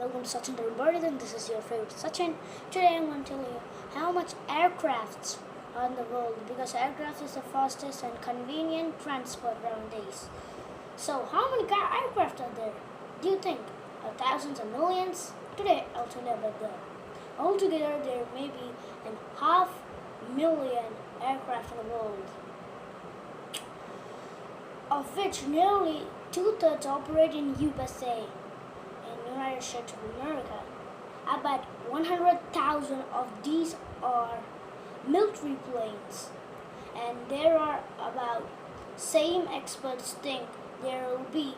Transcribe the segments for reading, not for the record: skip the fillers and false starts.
welcome to Sachin Darubari, and this is your favorite Sachin. Today I'm going to tell you how much aircrafts are in the world because aircraft is the fastest and convenient transport nowadays. So how many aircraft are there? Do you think? Thousands or millions? Today I'll tell you about that. Altogether there may be an 500,000 aircraft in the world, of which nearly two-thirds operate in USA. United States of America. About 100,000 of these are military planes, and there are about, same experts think, there will be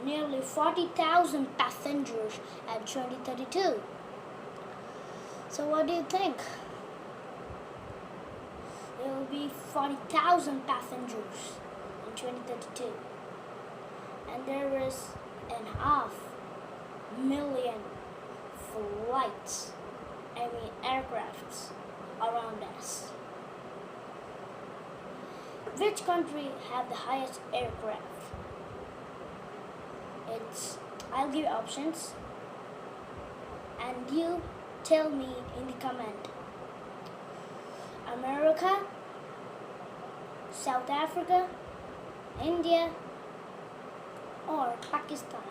nearly 40,000 passengers at 2032. So what do you think? There will be 40,000 passengers in 2032, and there is an half million flights, aircrafts around us. Which country have the highest aircraft? I'll give options and you tell me in the comment. America, South Africa, India, or Pakistan.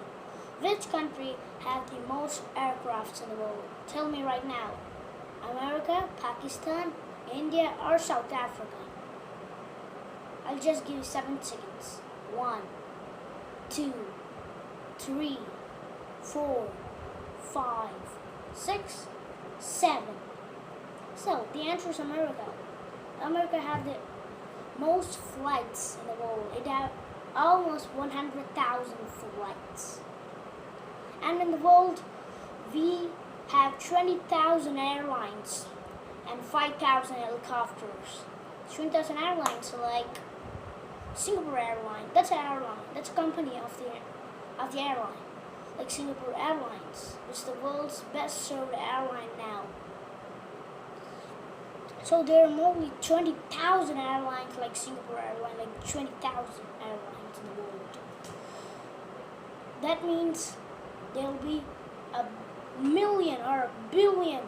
Which country have the most aircrafts in the world? Tell me right now. America, Pakistan, India, or South Africa? I'll just give you 7 seconds. 1, 2, 3, 4, 5, 6, 7. So the answer is America. America have the most flights in the world. It have almost 100,000 flights. And in the world, we have 20,000 airlines and 5,000 helicopters. 20,000 airlines are like Singapore Airlines. That's an airline. That's a company of the airline. Like Singapore Airlines, which is the world's best served airline now. So there are only 20,000 airlines like Singapore Airlines, like 20,000 airlines in the world. That means there will be a million or a billion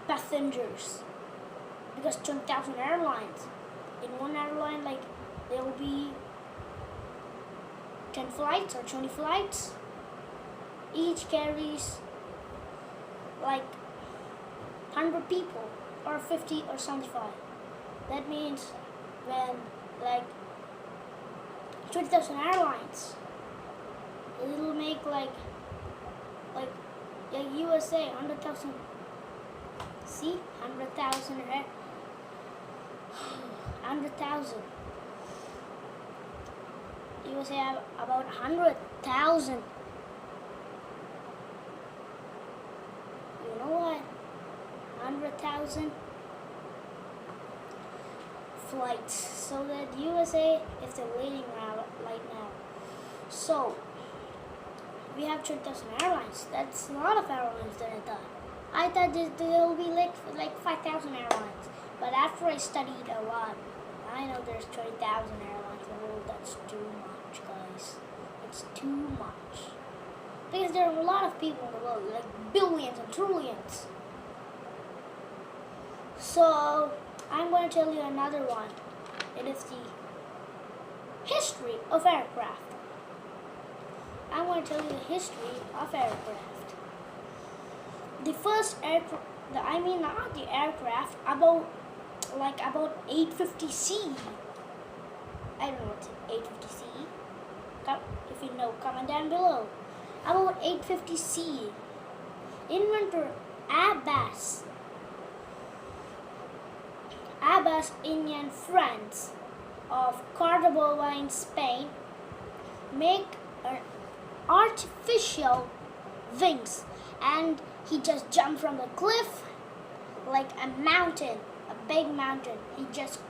passengers because 20,000 airlines. In one airline, like there will be 10 flights or 20 flights. Each carries like 100 people or 50 or 75. That means when like 20,000 airlines, it will make like USA 100,000. See, 100,000, 100,000. USA have about 100,000. You know what? 100,000 flights. So that USA is the leading right now. So we have 20,000 airlines. That's a lot of airlines than I thought. I thought there will be like 5,000 airlines. But after I studied a lot, I know there's 20,000 airlines in the world. That's too much, guys. It's too much. Because there are a lot of people in the world, like billions and trillions. So I'm going to tell you another one. It is the history of aircraft. I'm going to tell you the history of aircraft. The first aircraft, not the aircraft, about 850C. I don't know what's 850C. If you know, comment down below. About 850C. Inventor Abbas Indian friends of Cordoba in Spain make an artificial wings, and he just jumped from the cliff like a mountain, a big mountain. He just,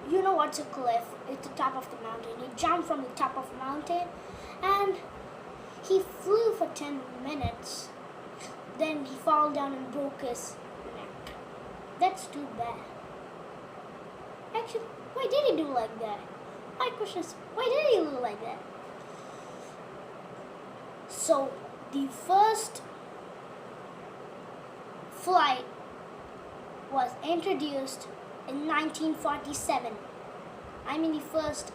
you know what's a cliff? It's the top of the mountain. He jumped from the top of the mountain and he flew for 10 minutes. Then he fell down and broke his neck. That's too bad. Actually, why did he do like that? My question is, why did he do like that? So the first flight was introduced in 1947. I mean the first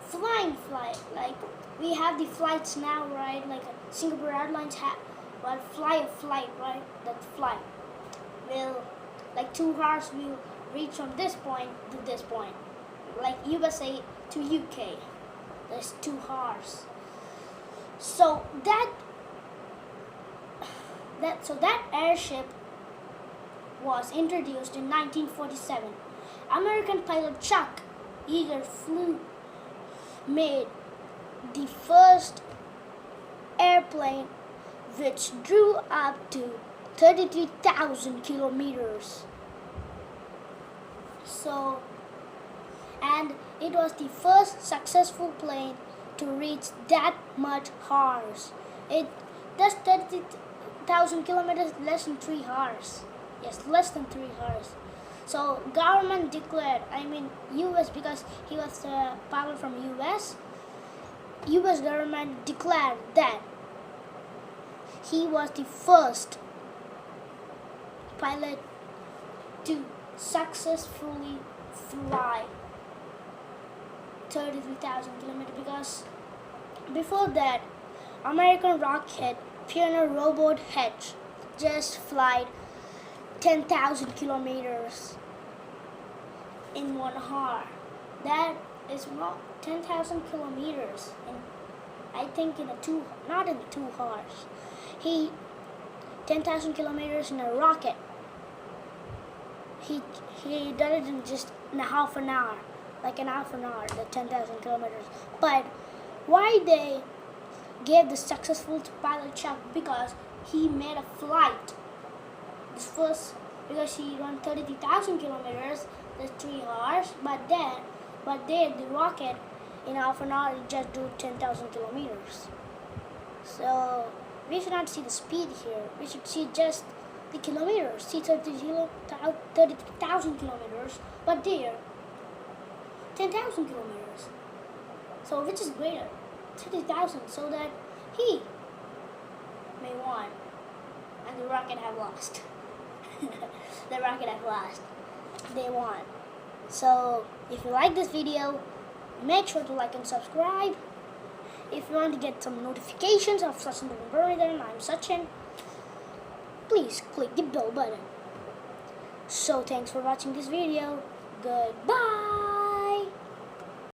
flying flight. Like we have the flights now, right? Like Singapore Airlines fly a flight, right? That flight will, like 2 hours, will reach from this point to this point. Like USA to UK, there's 2 hours. So that airship was introduced in 1947. American pilot Chuck Yeager made the first airplane which drew up to 33,000 kilometers. So, and it was the first successful plane to reach that much hours. It does 30,000 kilometers less than 3 hours. Yes, less than 3 hours. So government declared, I mean US, because he was a pilot from US government declared that he was the first pilot to successfully fly 33,000 kilometers, because before that American rocket Pioneer robot Hedge just flied 10,000 kilometers in 1 hour. That is not 10,000 kilometers in, I think, not in 2 hours. 10,000 kilometers in a rocket. He did it in just in half an hour, the 10,000 kilometers. But why they gave the successful to pilot Chuck? Because he made a flight. This first, because he ran 33,000 kilometers, that's 3 hours. But the rocket in half an hour it just do 10,000 kilometers. So we should not see the speed here. We should see just the kilometers. See 30,000 kilometers, but there 10,000 kilometers. So which is greater? 30,000, so that he may won and the rocket have lost. The rocket have lost. They won. So if you like this video, make sure to like and subscribe. If you want to get some notifications of Sachin Murugadan, I'm Sachin. Please click the bell button. So thanks for watching this video. Goodbye.